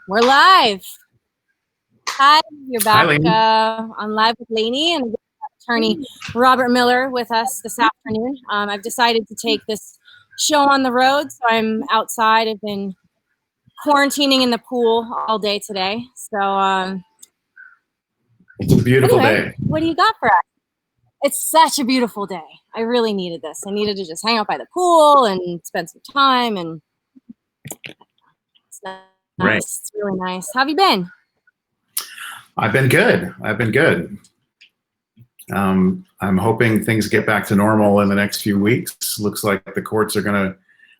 We're live. Hi, you're back Hi, on Live with LAYNE and Attorney Robert Miller with us this afternoon. I've decided to take this show on the road, so I'm outside. I've been quarantining in the pool all day today. So it's a beautiful day. What do you got for us? It's such a beautiful day. I really needed this. I needed to just hang out by the pool and spend some time, and it's nice. Right. It's really nice. How have you been? I've been good. I'm hoping things get back to normal in the next few weeks. Looks like the courts are going to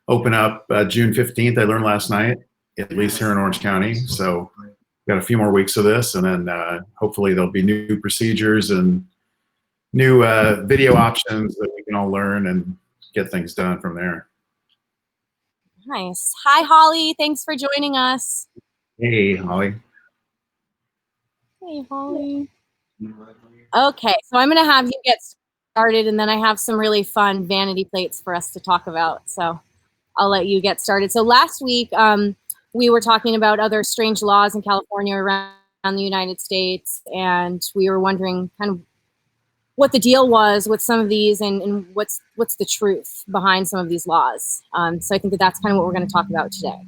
open up June 15th. I learned last night, at least here in Orange County. So got a few more weeks of this, and then hopefully there'll be new procedures and new video options that we can all learn and get things done from there. Nice. Hi, Holly. Thanks for joining us. Hey, Holly. Hey, Holly. Okay, so I'm going to have you get started, and then I have some really fun vanity plates for us to talk about. So I'll let you get started. So last week, we were talking about other strange laws in California around the United States, and we were wondering kind of what the deal was with some of these and what's the truth behind some of these laws. So I think that's kind of what we're going to talk about today.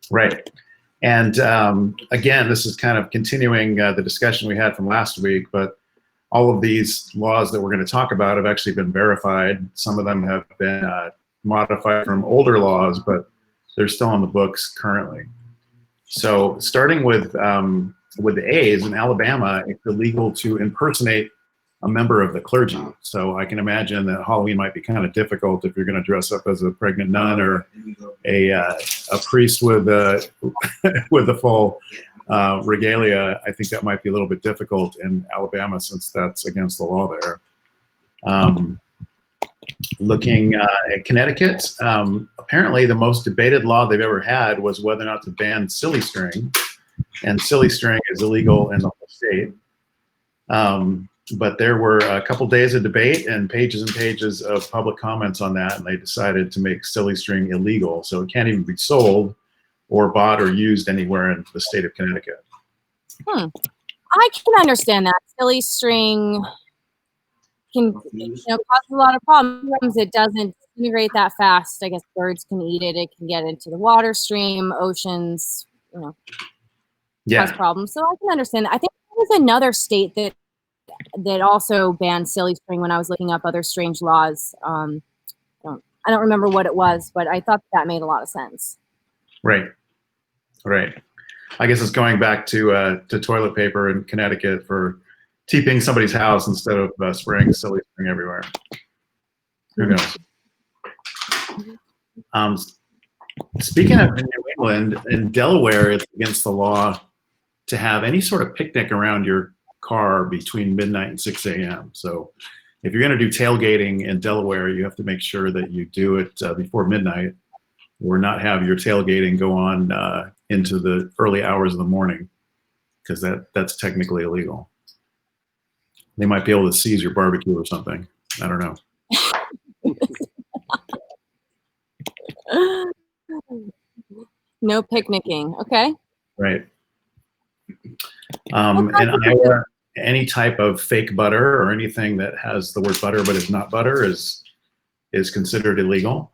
Right. And again, this is kind of continuing the discussion we had from last week, but all of these laws that we're going to talk about have actually been verified. Some of them have been modified from older laws, but they're still on the books currently. So starting with the A's in Alabama, it's illegal to impersonate a member of the clergy. So I can imagine that Halloween might be kind of difficult if you're going to dress up as a pregnant nun or a priest with with the full regalia. I think that might be a little bit difficult in Alabama since that's against the law there. Looking at Connecticut, apparently the most debated law they've ever had was whether or not to ban silly string, and silly string is illegal in the whole state. But there were a couple days of debate and pages of public comments on that, and they decided to make silly string illegal, so it can't even be sold or bought or used anywhere in the state of Connecticut. I can understand that. Silly string can cause a lot of problems. It doesn't integrate that fast. I guess birds can eat it. It can get into the water stream, oceans, cause problems. So I can understand that. I think there was another state that also banned silly string when I was looking up other strange laws. I don't remember what it was, but I thought that made a lot of sense. Right. I guess it's going back to toilet paper in Connecticut for teeping somebody's house instead of spraying silly string everywhere. Who knows? Speaking of New England, in Delaware, it's against the law to have any sort of picnic around your car between midnight and 6 a.m. So if you're going to do tailgating in Delaware, you have to make sure that you do it before midnight, or not have your tailgating go on into the early hours of the morning, because that's technically illegal. They might be able to seize your barbecue or something. I don't know. No picnicking. Okay. Right. And Iowa, any type of fake butter or anything that has the word butter but is not butter is considered illegal.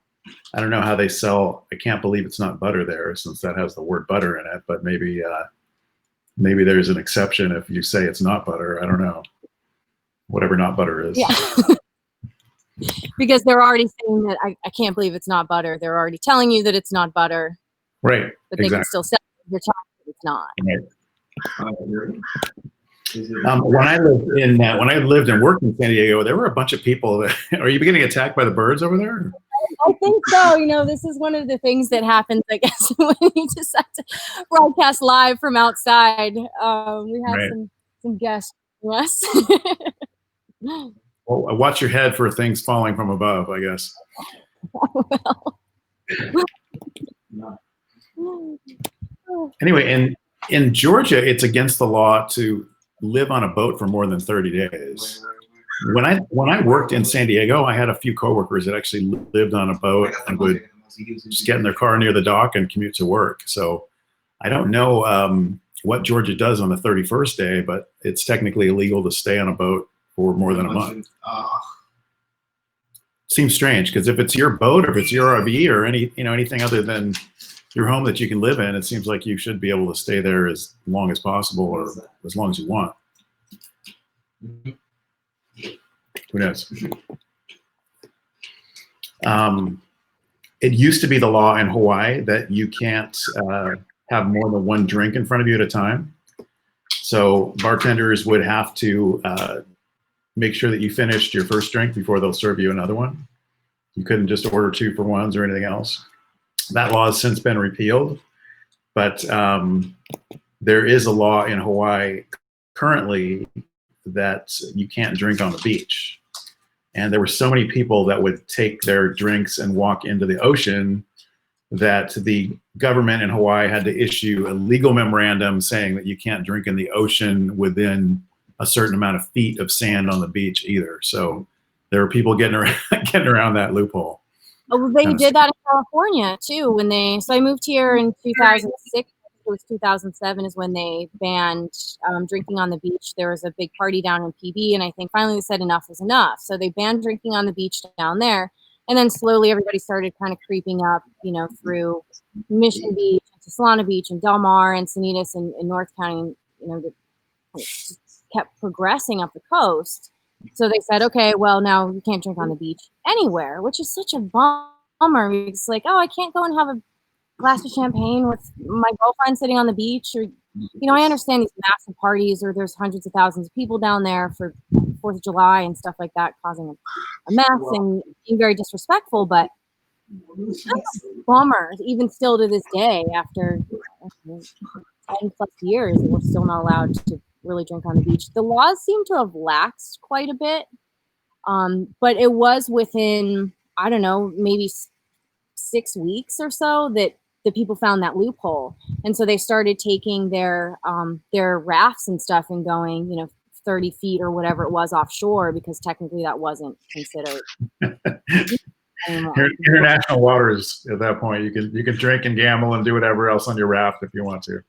I don't know how they sell. I can't believe it's not butter there, since that has the word butter in it. But maybe there's an exception if you say it's not butter. I don't know. Whatever not butter is. Yeah. Because they're already saying that I can't believe it's not butter. They're already telling you that it's not butter. Right. But they can still sell it. They're telling you it's not. Right. When I lived and worked in San Diego, there were a bunch of people that. Are you getting attacked by the birds over there? I think so. This is one of the things that happens, I guess, when you decide to broadcast live from outside. We have some guests with us. Well, watch your head for things falling from above, I guess. Anyway, in Georgia, it's against the law to live on a boat for more than 30 days. When I worked in San Diego, I had a few coworkers that actually lived on a boat and would just get in their car near the dock and commute to work. So I don't know what Georgia does on the 31st day, but it's technically illegal to stay on a boat for more than a month. Seems strange, because if it's your boat or if it's your RV or anything other than your home that you can live in, it seems like you should be able to stay there as long as possible or as long as you want. Who knows? It used to be the law in Hawaii that you can't have more than one drink in front of you at a time. So bartenders would have to make sure that you finished your first drink before they'll serve you another one. You couldn't just order 2 for $1s or anything else. That law has since been repealed, but there is a law in Hawaii currently that you can't drink on the beach. And there were so many people that would take their drinks and walk into the ocean that the government in Hawaii had to issue a legal memorandum saying that you can't drink in the ocean within a certain amount of feet of sand on the beach either. So there were people getting around that loophole. Oh, they did that in California too. So I moved here in 2006. It was 2007 is when they banned drinking on the beach. There was a big party down in PB, and I think finally they said enough was enough. So they banned drinking on the beach down there, and then slowly everybody started kind of creeping up, through Mission Beach, to Solana Beach, and Del Mar, and Sanitas, and North County. It just kept progressing up the coast. So they said, okay, well, now you can't drink on the beach anywhere, which is such a bummer. It's like, oh, I can't go and have a glass of champagne with my girlfriend sitting on the beach, or I understand these massive parties, or there's hundreds of thousands of people down there for 4th of July and stuff like that, causing a mess and being very disrespectful, but that's a bummer, even still to this day, after 10 plus years, we're still not allowed to really drink on the beach. The laws seem to have laxed quite a bit, but it was within, I don't know, maybe 6 weeks or so that the people found that loophole, and so they started taking their rafts and stuff and going 30 feet or whatever it was offshore, because technically that wasn't considered international waters at that point. You can drink and gamble and do whatever else on your raft if you want to.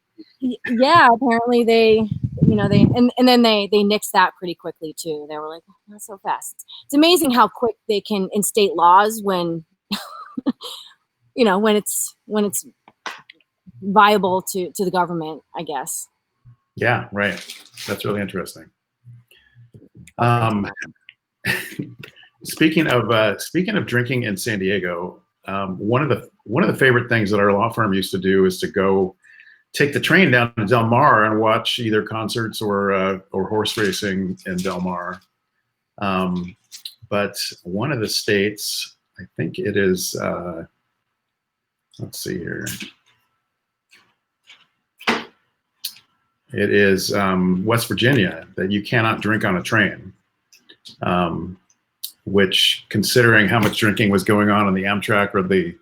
Yeah, apparently they and then they nixed that pretty quickly too. They were like, oh, not so fast. It's amazing how quick they can instate laws when when it's viable to the government, I guess. Yeah, right. That's really interesting. Speaking of drinking in San Diego, one of the favorite things that our law firm used to do is to go take the train down to Del Mar and watch either concerts or horse racing in Del Mar. But one of the states, I think it is, let's see here. It is West Virginia that you cannot drink on a train, which, considering how much drinking was going on the Amtrak or the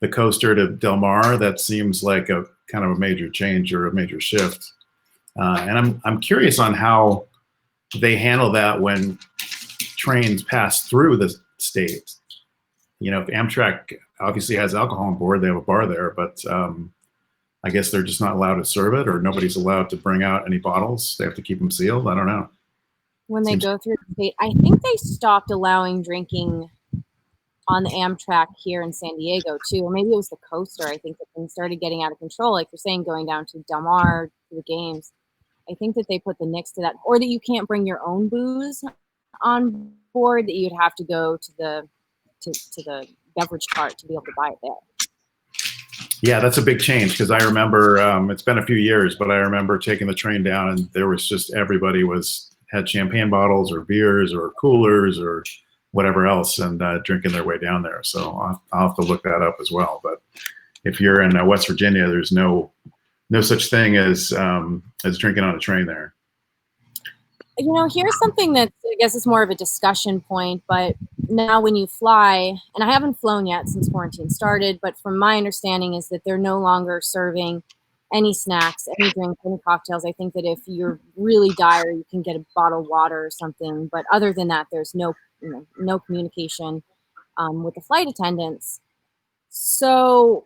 coaster to Del Mar, that seems like a kind of a major change or a major shift. And I'm curious on how they handle that when trains pass through the state. If Amtrak obviously has alcohol on board, they have a bar there, but I guess they're just not allowed to serve it, or nobody's allowed to bring out any bottles. They have to keep them sealed. I don't know. When they go through the state, I think they stopped allowing drinking on the Amtrak here in San Diego too, or maybe it was the coaster. I think that things started getting out of control, like you're saying, going down to Del Mar to the games. I think that they put the nix to that, or that you can't bring your own booze on board, that you'd have to go to the beverage cart to be able to buy it there. Yeah, that's a big change, because I remember it's been a few years, but I remember taking the train down and there was just everybody had champagne bottles or beers or coolers or whatever else, and drinking their way down there. So I'll have to look that up as well. But if you're in West Virginia, there's no such thing as drinking on a train there. Here's something that I guess is more of a discussion point, but now when you fly, and I haven't flown yet since quarantine started, but from my understanding is that they're no longer serving any snacks, any drinks, any cocktails. I think that if you're really dire, you can get a bottle of water or something. But other than that, there's no communication with the flight attendants. So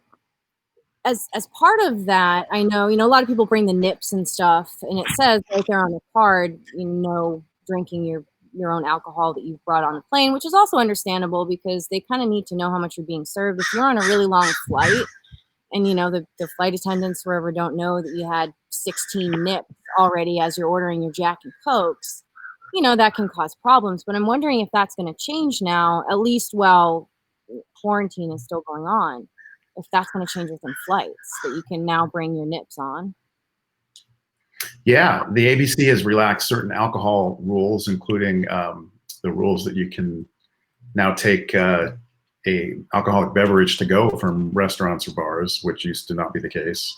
as part of that, I know, a lot of people bring the nips and stuff, and it says right there on the card, drinking your own alcohol that you've brought on the plane, which is also understandable because they kind of need to know how much you're being served. If you're on a really long flight and, the flight attendants wherever don't know that you had 16 nips already as you're ordering your Jack and Cokes, that can cause problems. But I'm wondering if that's going to change now, at least while quarantine is still going on. If that's going to change within flights, that you can now bring your nips on. Yeah, the ABC has relaxed certain alcohol rules, including the rules that you can now take a alcoholic beverage to go from restaurants or bars, which used to not be the case.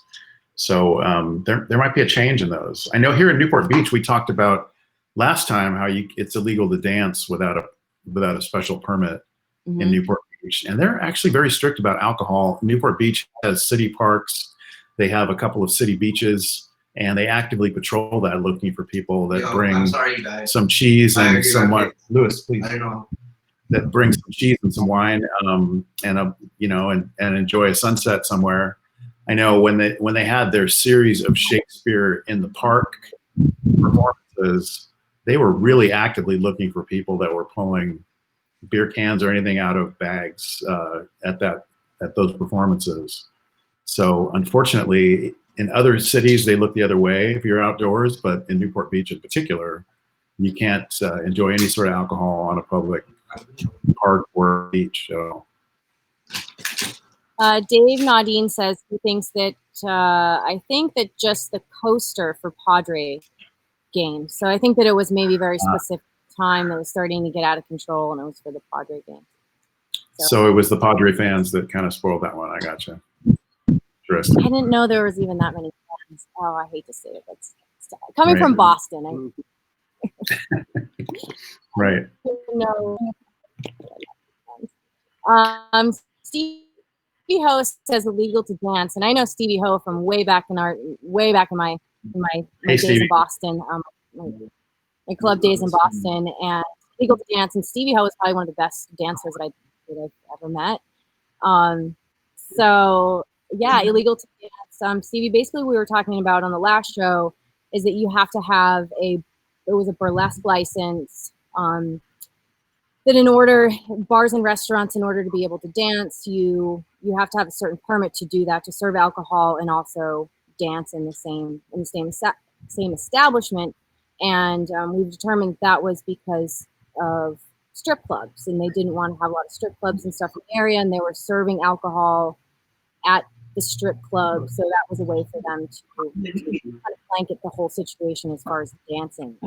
So there might be a change in those. I know here in Newport Beach, we talked about last time how it's illegal to dance without a special permit in Newport Beach, and they're actually very strict about alcohol. Newport Beach has city parks. They have a couple of city beaches, and they actively patrol that, looking for people that bring some cheese and some wine. Lewis, please. I don't know. That brings some cheese and some wine, and enjoy a sunset somewhere. I know when they had their series of Shakespeare in the Park performances, they were really actively looking for people that were pulling beer cans or anything out of bags at those performances. So unfortunately, in other cities, they look the other way if you're outdoors, but in Newport Beach in particular, you can't enjoy any sort of alcohol on a public park or beach. So. Dave Nadine says he thinks that I think that just the coaster for Padre games. So I think that it was maybe very specific time that was starting to get out of control, and it was for the Padre game. So it was the Padre fans that kind of spoiled that one. I gotcha. Interesting. I didn't know there was even that many fans. Oh, I hate to say it, but coming from Boston. Right. No. Stevie Ho says illegal to dance, and I know Stevie Ho from way back in my days in Boston. My club days in Boston, and illegal to dance. And Stevie Ho is probably one of the best dancers that I've ever met. So yeah, illegal to dance. Stevie, basically we were talking about on the last show is that you have to have it was a burlesque license. That in order, bars and restaurants, in order to be able to dance, you have to have a certain permit to do that, to serve alcohol and also dance in the same establishment. And we've determined that was because of strip clubs, and they didn't want to have a lot of strip clubs and stuff in the area, and they were serving alcohol at the strip club, so that was a way for them to kind of blanket the whole situation as far as dancing.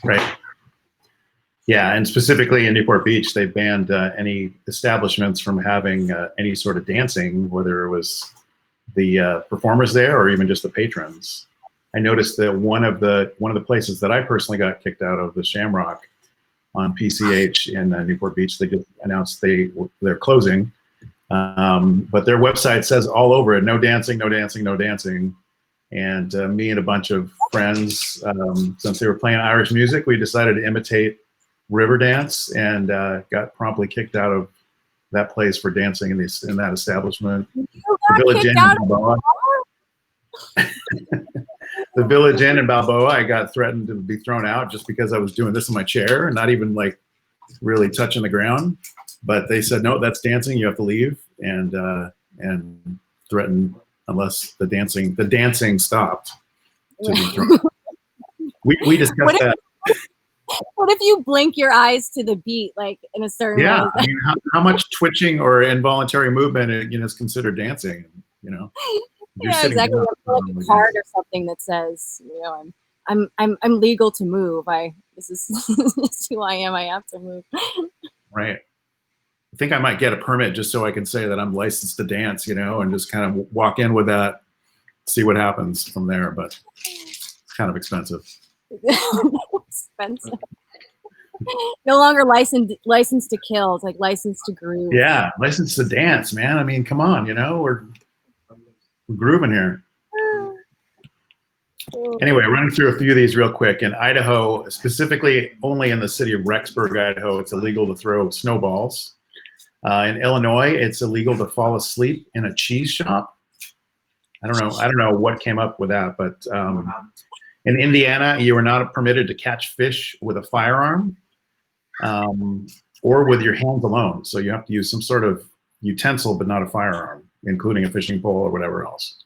Right. Yeah, and specifically in Newport Beach, they banned any establishments from having any sort of dancing, whether it was the performers there or even just the patrons. I noticed that one of the places that I personally got kicked out of, the Shamrock on PCH in Newport Beach, they just announced they're closing, but their website says all over it, no dancing, no dancing, no dancing. And me and a bunch of friends, since they were playing Irish music, we decided to imitate river dance and got promptly kicked out of that place for dancing in that establishment. The Village Inn in Balboa. The Village Inn in Balboa, I got threatened to be thrown out just because I was doing this in my chair and not even like really touching the ground. But they said, no, that's dancing, you have to leave, and threatened unless the dancing stopped to be thrown. We discussed that. What if you blink your eyes to the beat, like in a certain way? I mean, how much twitching or involuntary movement is considered dancing? Yeah, exactly. Like a card or something that says, I'm legal to move. This is who I am. I have to move. Right. I think I might get a permit just so I can say that I'm licensed to dance, and just kind of walk in with that, see what happens from there. But it's kind of expensive. Expensive. No longer licensed to kill. It's like licensed to groove. Yeah, licensed to dance, man. I mean, come on, we're grooving here. Anyway, running through a few of these real quick. In Idaho, specifically only in the city of Rexburg, Idaho, it's illegal to throw snowballs. In Illinois, it's illegal to fall asleep in a cheese shop. I don't know what came up with that, but in Indiana, you are not permitted to catch fish with a firearm or with your hands alone. So you have to use some sort of utensil, but not a firearm, including a fishing pole or whatever else.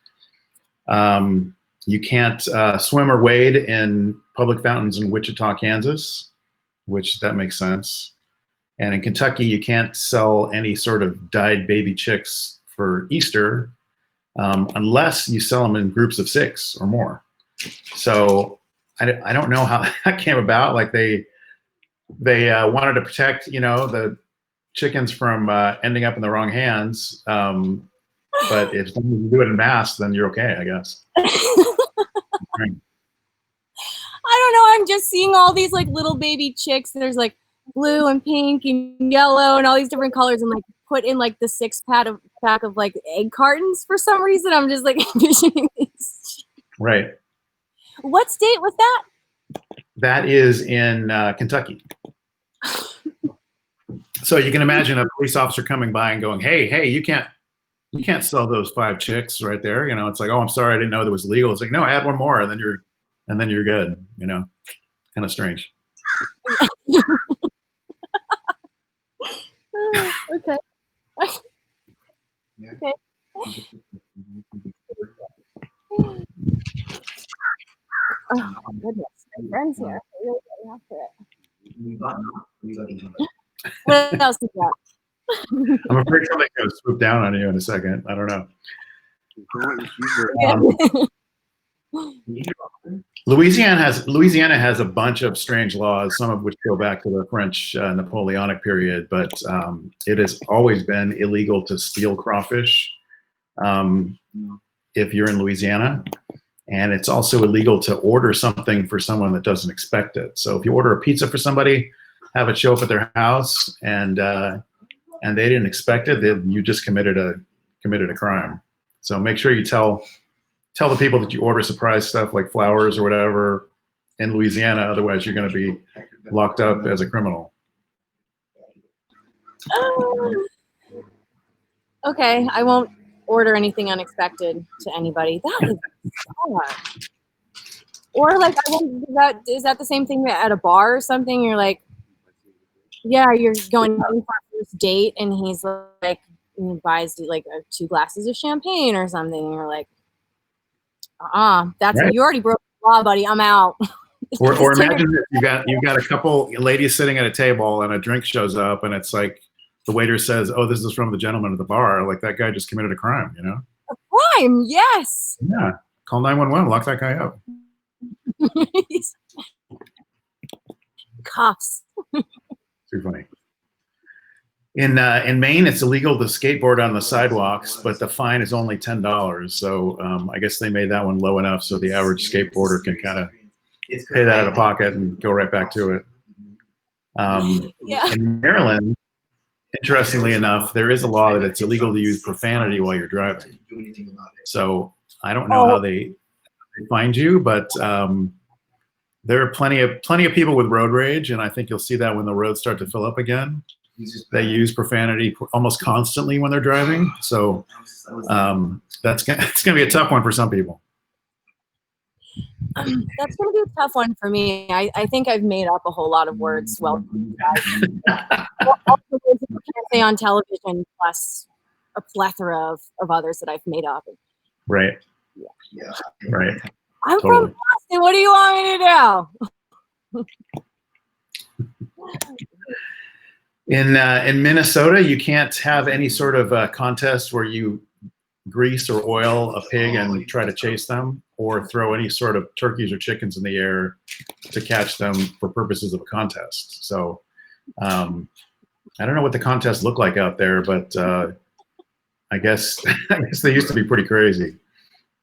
You can't swim or wade in public fountains in Wichita, Kansas, which that makes sense. And in Kentucky, you can't sell any sort of dyed baby chicks for Easter unless you sell them in groups of 6 or more. So I don't know how that came about. Like they wanted to protect, the chickens from ending up in the wrong hands. But if you do it in mass, then you're okay, I guess. I don't know. I'm just seeing all these like little baby chicks. There's like blue and pink and yellow and all these different colors, and like put in like the 6-pack of like egg cartons for some reason. I'm just like envisioning these. Right. What state was that? That is in Kentucky. So you can imagine a police officer coming by and going, "Hey, you can't sell those 5 chicks right there." It's like, "Oh, I'm sorry, I didn't know that was legal." It's like, "No, add one more, and then you're good." Kind of strange. Okay. Okay. Oh goodness, my friends here. Really getting after it. What else is that? I'm afraid something's going to swoop down on you in a second. I don't know. Louisiana has a bunch of strange laws, some of which go back to the French Napoleonic period, but it has always been illegal to steal crawfish if you're in Louisiana. And it's also illegal to order something for someone that doesn't expect it. So if you order a pizza for somebody, have it show up at their house, and they didn't expect it, then you just committed a crime. So make sure you tell the people that you order surprise stuff like flowers or whatever in Louisiana. Otherwise, you're going to be locked up as a criminal. Okay, I won't order anything unexpected to anybody. That is bizarre. Or like, is that the same thing at a bar or something? You're like, yeah, you're going for a first date, and he's like, he buys like 2 glasses of champagne or something, and you're like, that's right. You already broke the law, buddy. I'm out. Or imagine that you've got a couple ladies sitting at a table, and a drink shows up, and it's like the waiter says, "Oh, this is from the gentleman at the bar." Like, that guy just committed a crime, A crime, yes. Yeah, call 911, lock that guy up. Cops. Too funny. In Maine, it's illegal to skateboard on the sidewalks, but the fine is only $10. So I guess they made that one low enough so the average skateboarder can kind of pay that out of pocket and go right back to it. In Maryland, interestingly enough, there is a law that it's illegal to use profanity while you're driving. So I don't know how they find you, but there are plenty of people with road rage, and I think you'll see that when the roads start to fill up again. They use profanity almost constantly when they're driving. So it's going to be a tough one for some people. That's going to be a tough one for me. I think I've made up a whole lot of words. Well, all the words that you can't say on television, plus a plethora of others that I've made up. Right. Yeah. Right. I'm totally from Boston. What do you want me to do? In Minnesota, you can't have any sort of contest where you grease or oil a pig and try to chase them, or throw any sort of turkeys or chickens in the air to catch them for purposes of a contest. So I don't know what the contests look like out there, but I guess they used to be pretty crazy.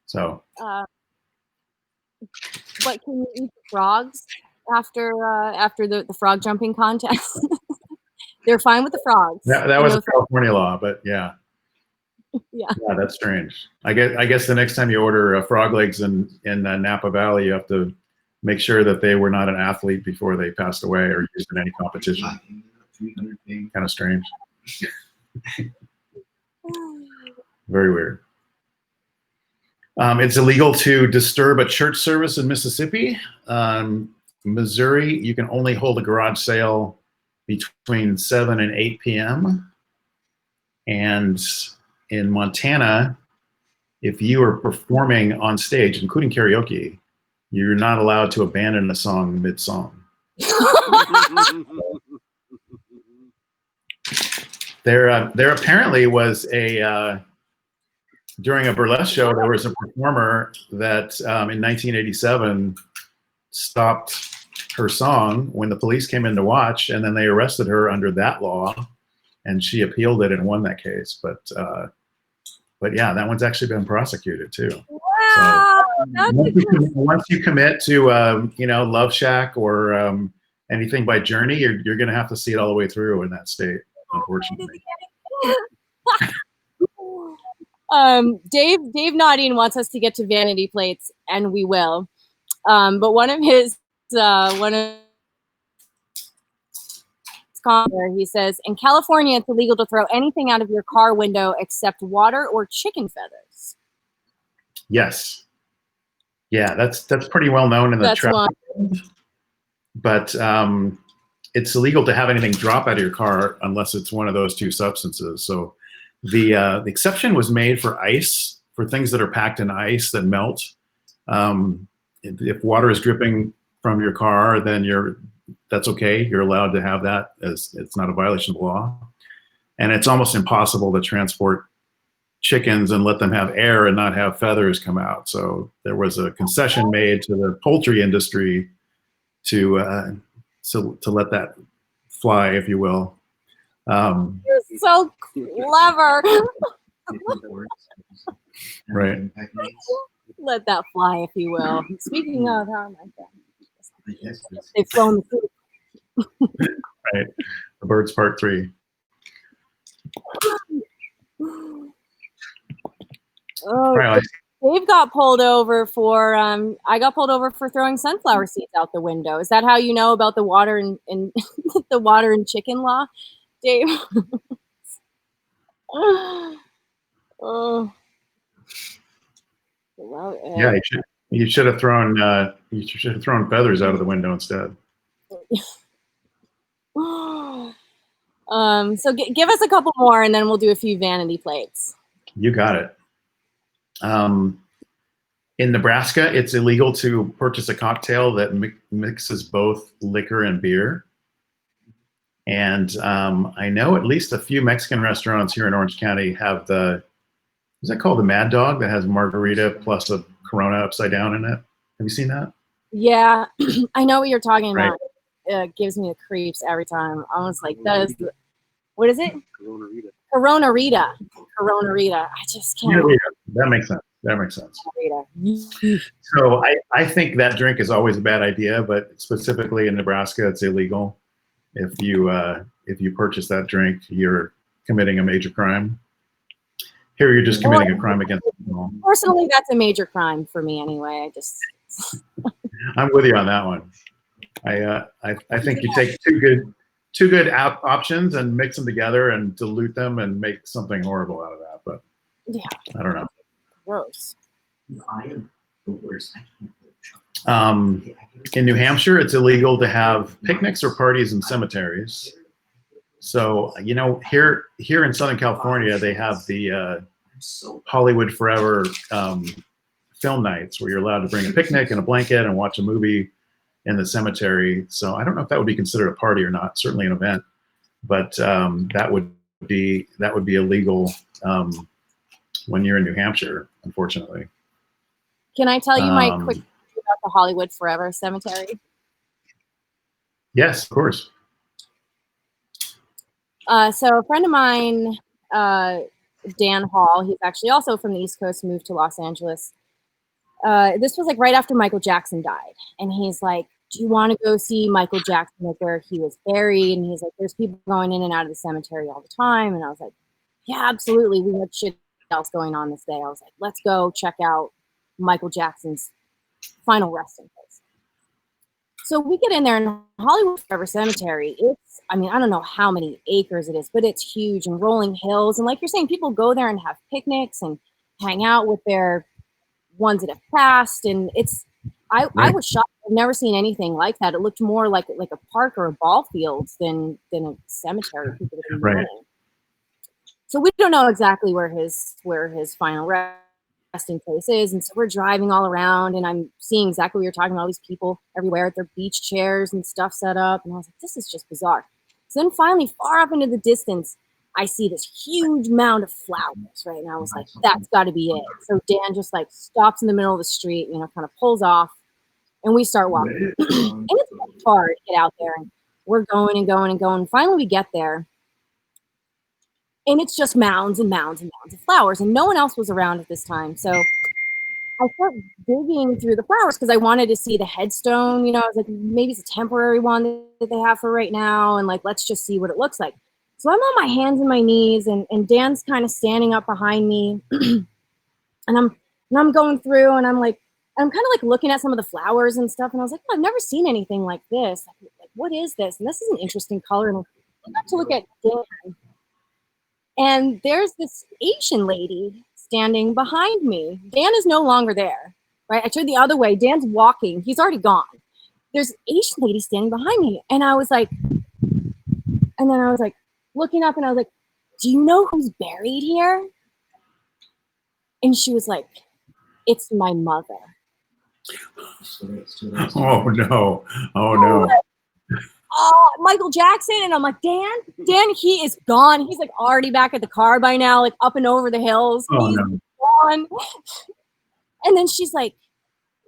So. What, can you eat the frogs after the frog jumping contest? They're fine with the frogs. That was a California law, but yeah. Yeah, that's strange. I guess the next time you order frog legs in Napa Valley, you have to make sure that they were not an athlete before they passed away or used in any competition. Kind of strange. Very weird. It's illegal to disturb a church service in Mississippi. Missouri, you can only hold a garage sale between 7 and 8 p.m. And in Montana, if you are performing on stage, including karaoke, you're not allowed to abandon a song mid-song. There apparently was a during a burlesque show, there was a performer that in 1987 stopped her song when the police came in to watch, and then they arrested her under that law, and she appealed it and won that case. But yeah, that one's actually been prosecuted too. Wow, So once you commit to Love Shack or anything by Journey, you're going to have to see it all the way through in that state, unfortunately. Dave Nodine wants us to get to vanity plates, and we will. But one of his he says, in California, it's illegal to throw anything out of your car window except water or chicken feathers. Yes. Yeah, that's pretty well known in the traffic. But it's illegal to have anything drop out of your car unless it's one of those two substances. So the exception was made for ice, for things that are packed in ice that melt. If water is dripping from your car, then that's okay. You're allowed to have that, as it's not a violation of the law. And it's almost impossible to transport chickens and let them have air and not have feathers come out. So there was a concession made to the poultry industry to let that fly, if you will. You're so clever. Right. Let that fly, if you will. Speaking of, how am I done? They've flown the Right. The Birds Part 3. Oh, Right. Dave got pulled over for I got pulled over for throwing sunflower seeds out the window. Is that how you know about the water and the water and chicken law, Dave? Oh. Yeah, you should have thrown feathers out of the window instead. So give us a couple more, and then we'll do a few vanity plates. You got it. In Nebraska, it's illegal to purchase a cocktail that mixes both liquor and beer. And I know at least a few Mexican restaurants here in Orange County have is that called the Mad Dog, that has margarita plus a Corona upside down in it? Have you seen that? Yeah, I know what you're talking about. It gives me the creeps every time. I was like, that is, what is it? Corona Rita. I just can't. Yeah, that makes sense. So I think that drink is always a bad idea, but specifically in Nebraska, it's illegal. If you purchase that drink, you're committing a major crime. Here, you're just committing a crime against people. Personally, that's a major crime for me anyway. I'm with you on that one. I think you take two good options and mix them together and dilute them and make something horrible out of that. But yeah, I don't know. Gross. In New Hampshire, it's illegal to have picnics or parties in cemeteries. So, here in Southern California, they have the Hollywood Forever film nights where you're allowed to bring a picnic and a blanket and watch a movie in the cemetery. So I don't know if that would be considered a party or not, certainly an event, but that would be illegal when you're in New Hampshire, unfortunately. Can I tell you my quick story about the Hollywood Forever Cemetery? Yes, of course. So a friend of mine, Dan Hall, he's actually also from the East Coast, moved to Los Angeles. This was like right after Michael Jackson died. And he's like, do you want to go see Michael Jackson, like where he was buried? And he's like, there's people going in and out of the cemetery all the time. And I was like, yeah, absolutely. We had shit else going on this day. I was like, let's go check out Michael Jackson's final resting place. So we get in there, and Hollywood Forever Cemetery, it's, I mean, I don't know how many acres it is, but it's huge, and rolling hills. And like you're saying, people go there and have picnics and hang out with their ones that have passed. And it's, I was shocked. I've never seen anything like that. It looked more like a park or a ball field than a cemetery. People have been Right. mourning. So we don't know exactly where his final resting place is. And so we're driving all around, and I'm seeing exactly what you're talking about, all these people everywhere at their beach chairs and stuff set up. And I was like, this is just bizarre. So then finally, far up into the distance, I see this huge mound of flowers, right? And I was like, that's got to be it. So Dan just like stops in the middle of the street, you know, kind of pulls off, and we start walking. And it's hard to get out there, and we're going and going and going. Finally, we get there, and it's just mounds and mounds and mounds of flowers, and no one else was around at this time. So I start digging through the flowers because I wanted to see the headstone. You know, I was like, maybe it's a temporary one that they have for right now, and like, let's just see what it looks like. So I'm on my hands and my knees, and Dan's kind of standing up behind me, and I'm going through, and I'm kind of like looking at some of the flowers and stuff, and I was like, oh, I've never seen anything like this. Like, what is this? And this is an interesting color. And I got to look at Dan, and there's this Asian lady standing behind me. Dan is no longer there, right? I turned the other way. Dan's walking. He's already gone. There's an Asian lady standing behind me, and I was like, looking up, and I was like, do you know who's buried here? And she was like, it's my mother. Oh no. Oh no. Michael Jackson. And I'm like, Dan, he is gone. He's like already back at the car by now, like up and over the hills. Oh, He's no. gone. And then she's like,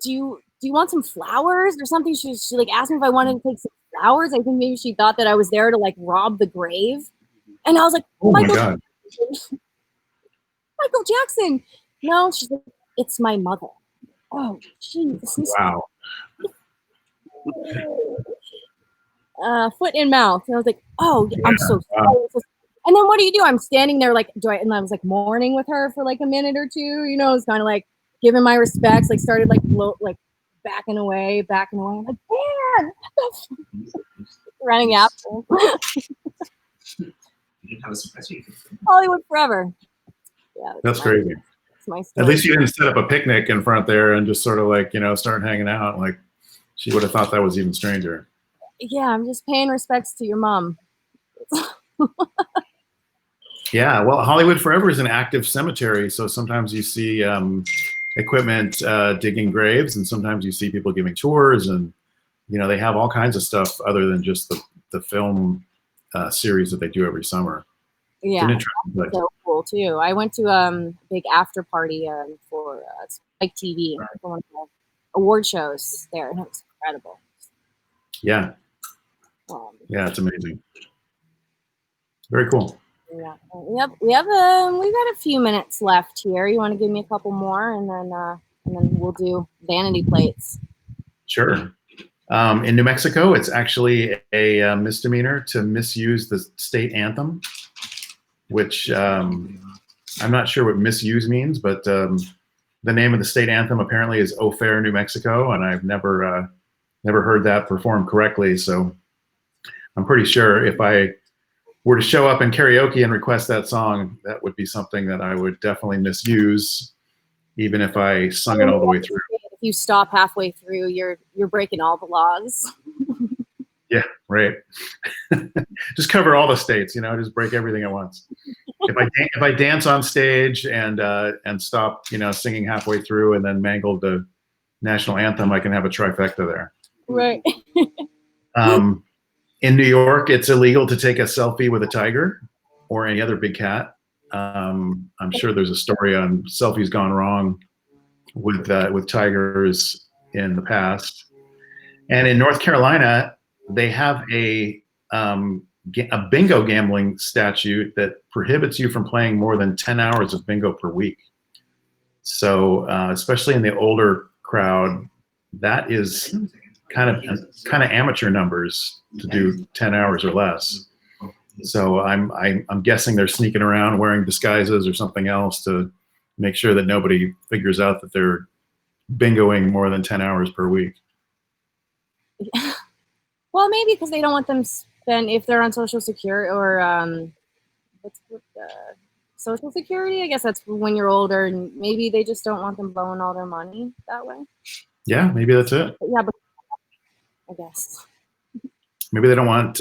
do you want some flowers or something? She like asked me if I wanted to take some flowers. I think maybe she thought that I was there to like rob the grave. And I was like, Oh my Michael God. Michael Jackson. No, she's like, it's my mother. Oh, jeez. Wow. Foot in mouth. And I was like, oh, yeah, I'm so sorry. Wow. And then what do you do? I'm standing there like, and I was like mourning with her for like a minute or two. You know, I was kind of like giving my respects, like started like backing away. I'm like, Dan! Running after him. Hollywood forever. Yeah, That's crazy. That's my story. At least you didn't set up a picnic in front there and just sort of like, you know, start hanging out. Like, she would have thought that was even stranger. Yeah, I'm just paying respects to your mom. Yeah, well, Hollywood Forever is an active cemetery, so sometimes you see equipment digging graves, and sometimes you see people giving tours, and you know, they have all kinds of stuff other than just the film series that they do every summer. Yeah, that's so cool too. I went to a big after party for Spike TV, for one of the award shows there, and it was incredible. Yeah. Yeah, it's amazing. Very cool. Yeah. We've got a few minutes left here. You want to give me a couple more, and then we'll do vanity plates. Sure. In New Mexico, it's actually a misdemeanor to misuse the state anthem, which I'm not sure what misuse means, but the name of the state anthem apparently is "O Fair New Mexico," and I've never heard that performed correctly. So I'm pretty sure if I were to show up in karaoke and request that song, that would be something that I would definitely misuse, even if I sung it all the way through. If you stop halfway through, you're breaking all the laws. Yeah, right. Just cover all the states, you know, just break everything at once. If I dance on stage and stop, you know, singing halfway through and then mangle the national anthem, I can have a trifecta there. Right. In New York, it's illegal to take a selfie with a tiger or any other big cat. I'm sure there's a story on selfies gone wrong with tigers in the past. And in North Carolina, they have a bingo gambling statute that prohibits you from playing more than 10 hours of bingo per week. So especially in the older crowd, that is kind of amateur numbers to do 10 hours or less. So I'm guessing they're sneaking around wearing disguises or something else to make sure that nobody figures out that they're bingoing more than 10 hours per week. Well, maybe because they don't want them spend if they're on Social Security or what's with Social Security. I guess that's when you're older, and maybe they just don't want them blowing all their money that way. Yeah, maybe that's it. But yeah, but I guess. Maybe they don't want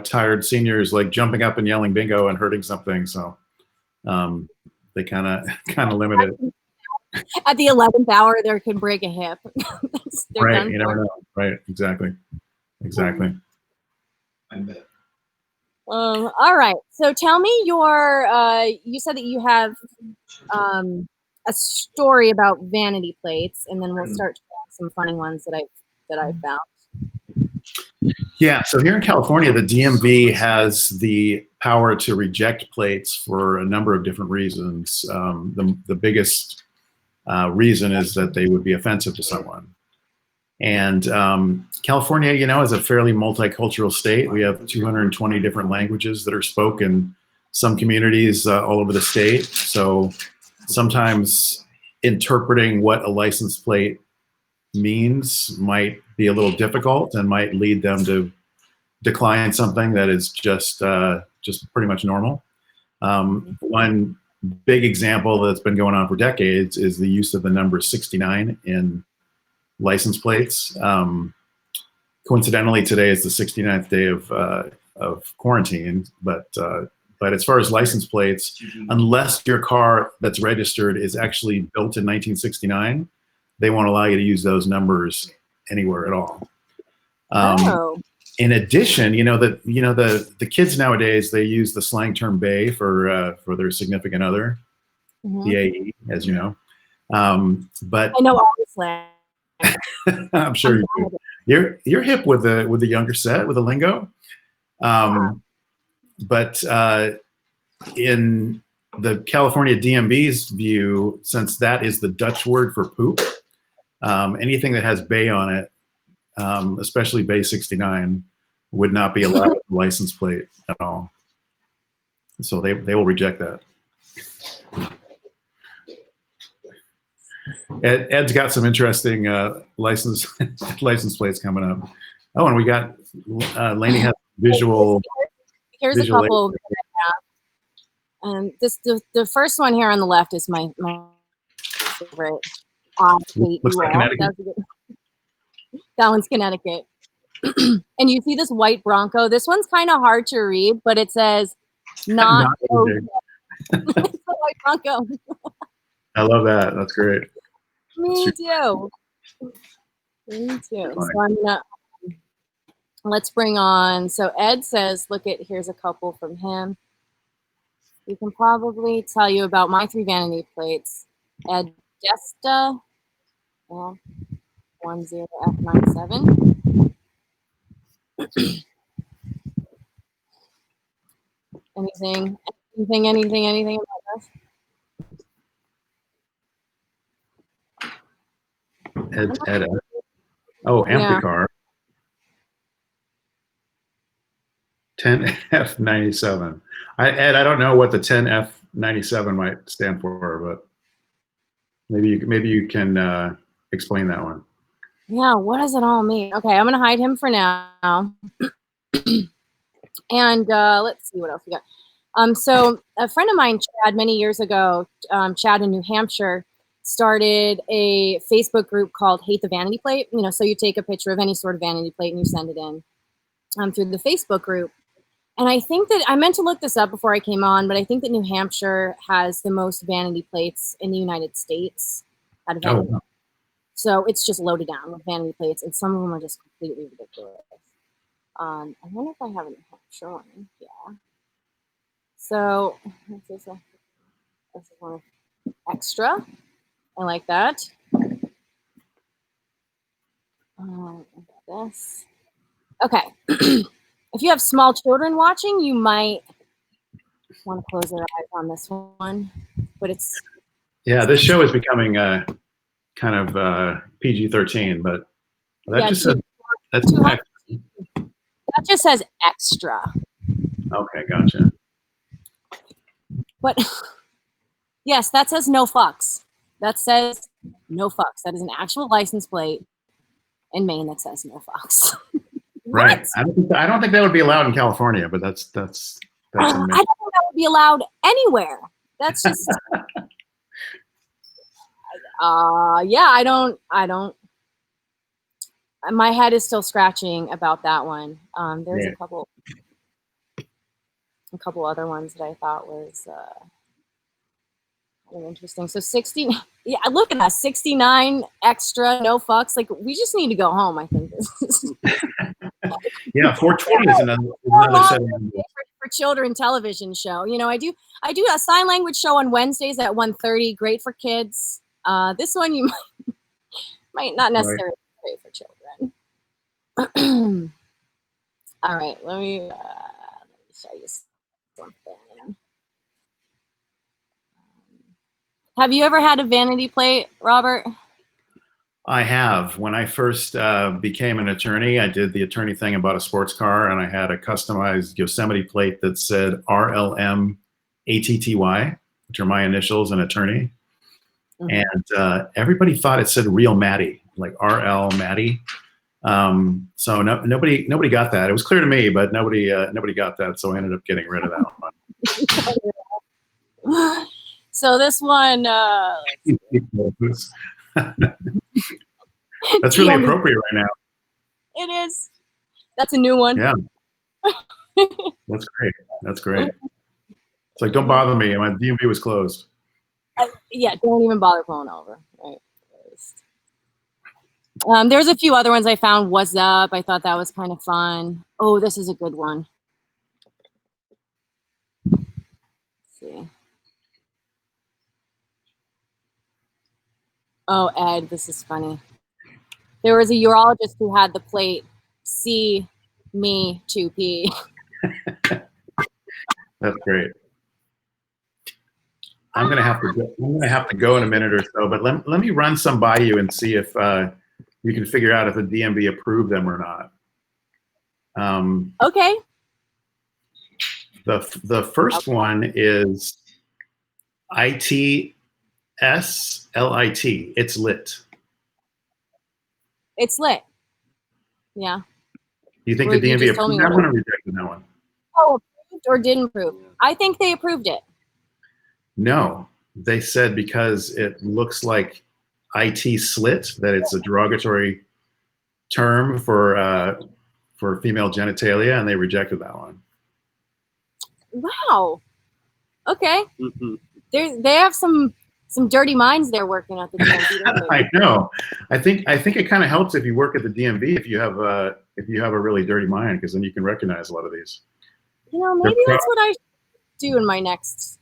tired seniors like jumping up and yelling bingo and hurting something. So they kind of limit it. At the 11th hour, they can break a hip. They're Right, done you for. never know. Right, exactly. I bet. All right. So tell me you said that you have a story about vanity plates, and then we'll start some funny ones that I found. Yeah, so here in California, the DMV has the power to reject plates for a number of different reasons. The biggest reason is that they would be offensive to someone. And California, is a fairly multicultural state. We have 220 different languages that are spoken, some communities all over the state. So sometimes interpreting what a license plate means might be a little difficult and might lead them to decline something that is just pretty much normal. One big example that's been going on for decades is the use of the number 69 in license plates. Coincidentally, today is the 69th day of quarantine, but as far as license plates, unless your car that's registered is actually built in 1969, they won't allow you to use those numbers anywhere at all. In addition, the kids nowadays, they use the slang term "bae" for their significant other, BAE, as you know. But I know all the slang. I'm sure you do. You're hip with the younger set, with the lingo. But in the California DMV's view, since that is the Dutch word for poop, anything that has "bae" on it, especially BAE 69, would not be allowed with a license plate at all. So they will reject that. Ed's got some interesting license plates coming up. Oh, and we got Lainey has visual. Here's a couple. And the first one here on the left is my favorite. Looks like Connecticut. That one's Connecticut. And you see this white Bronco. This one's kind of hard to read, but it says not okay. It's a white Bronco. I love that. That's great. Me too. Me too. So I'm gonna let's bring on. So Ed says, here's a couple from him. We can probably tell you about my 3 vanity plates. Ed Desta, 10F97. Anything about this? Ed. Oh, empty car. 10F97. Ed, I don't know what the 10F97 might stand for, but maybe you can explain that one. Yeah, what does it all mean? Okay, I'm gonna hide him for now. And let's see what else we got. So a friend of mine, Chad, many years ago, Chad in New Hampshire, started a Facebook group called Hate the Vanity Plate. So you take a picture of any sort of vanity plate and you send it in through the Facebook group. And I think that I meant to look this up before I came on, but I think that New Hampshire has the most vanity plates in the United States. Oh. So it's just loaded down with vanity plates, and some of them are just completely ridiculous. I wonder if I have a New Hampshire one. Yeah. So this is one extra. I like that. This. Okay. If you have small children watching, you might want to close their eyes on this one. But it's this show is becoming kind of PG-13, but that just says that's that just says extra. Okay, gotcha. But yes, that says no fucks. That says no fucks. That is an actual license plate. in Maine that says no fox. Right. I don't think that would be allowed in California, but that's in I Maine. don't think that would be allowed anywhere. That's just yeah, I don't my head is still scratching about that one. There's a couple other ones that I thought was kind of interesting. So 60, yeah, look at that, 69 extra, no fucks. Like, we just need to go home, I think. Yeah, 420 is another setting. For children television show. You know, I do a sign language show on Wednesdays at 1:30. Great for kids. This one you might not necessarily be great for children. All right, let me show you something. Have you ever had a vanity plate, Robert? I have. When I first became an attorney, I did the attorney thing about a sports car, and I had a customized Yosemite plate that said RLM ATTY, which are my initials and attorney. Mm-hmm. And everybody thought it said Real Matty, like RL Matty. So nobody got that. It was clear to me, but nobody got that. So I ended up getting rid of that one. So this one, that's really appropriate right now. It is. That's a new one. Yeah. That's great. That's great. It's like, don't bother me. My DMV was closed. Yeah, don't even bother pulling over. Right. There's a few other ones I found. What's up? I thought that was kind of fun. Oh, this is a good one. Let's see. Oh, Ed, this is funny. There was a urologist who had the plate C me 2P. That's great. I'm gonna have to go in a minute or so, but let me run some by you and see if you can figure out if the DMV approved them or not. Okay. The first one is ITSLIT. It's lit. It's lit. Yeah. Do you think the DMV approved that one or rejected that one? Oh, approved or didn't approve? I think they approved it. No, they said because it looks like IT slit, that it's a derogatory term for female genitalia, and they rejected that one. Wow. Okay. Mm-hmm. They have some dirty minds there working at the DMV. I know. I think it kind of helps if you work at the DMV if you have a really dirty mind, because then you can recognize a lot of these. You know, maybe that's what I should do in my next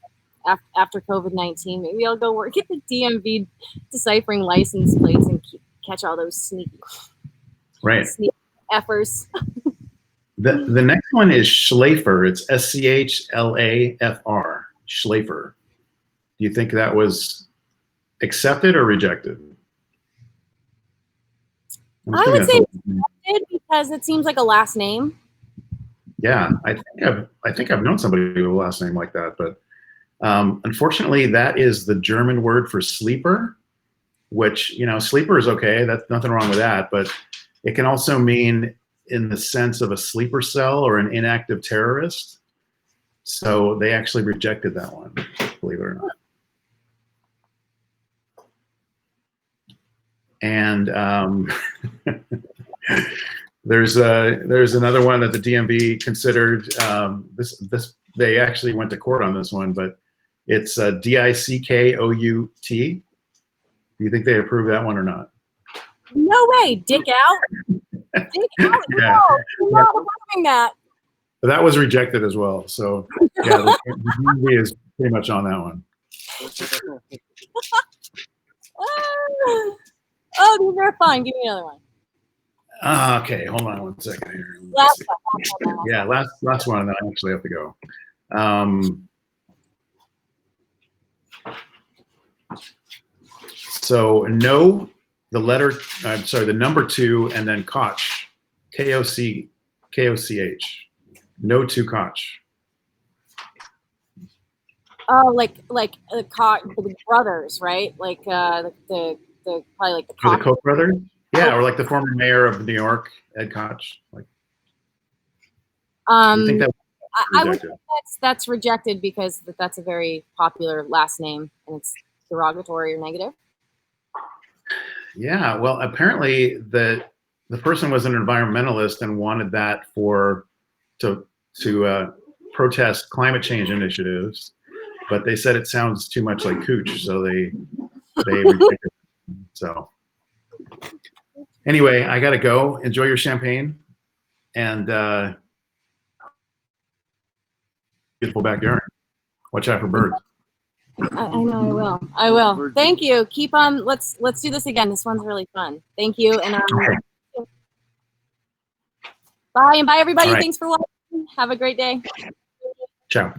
after COVID-19. Maybe I'll go work at the DMV deciphering license plates and catch all those sneaky effers. The next one is Schlaffer. It's SCHLAFR. Schlaffer. Do you think that was accepted or rejected? I would say accepted because it seems like a last name. Yeah, I think I've known somebody with a last name like that, but unfortunately, that is the German word for sleeper, which, you know, sleeper is okay. That's nothing wrong with that, but it can also mean in the sense of a sleeper cell or an inactive terrorist. So they actually rejected that one, believe it or not. And there's another one that the DMV considered. This they actually went to court on this one, but it's DICKOUT. Do you think they approved that one or not? No way, dick out. Dick out. Yeah. No, you're not approving that. But that was rejected as well. So yeah, the DMV is pretty much on that one. Oh, these are fun. Give me another one. Okay, hold on one second here. Last one. Yeah, last one, and then I actually have to go. So no, the number 2, and then Koch, KOCH, no to Koch. Oh, like the brothers, right? Like the probably like the Koch brothers. Yeah, or like the former mayor of New York, Ed Koch. Like, you think that I would think that's rejected because that's a very popular last name and it's derogatory or negative. Yeah, well, apparently the person was an environmentalist and wanted that to protest climate change initiatives, but they said it sounds too much like cooch, so they rejected it. So anyway, I gotta go. Enjoy your champagne and beautiful backyard. Watch out for birds. I know I will. I will. Thank you. Keep on. Let's do this again. This one's really fun. Thank you. And Okay. bye, and bye everybody. All right. Thanks for watching. Have a great day. Ciao.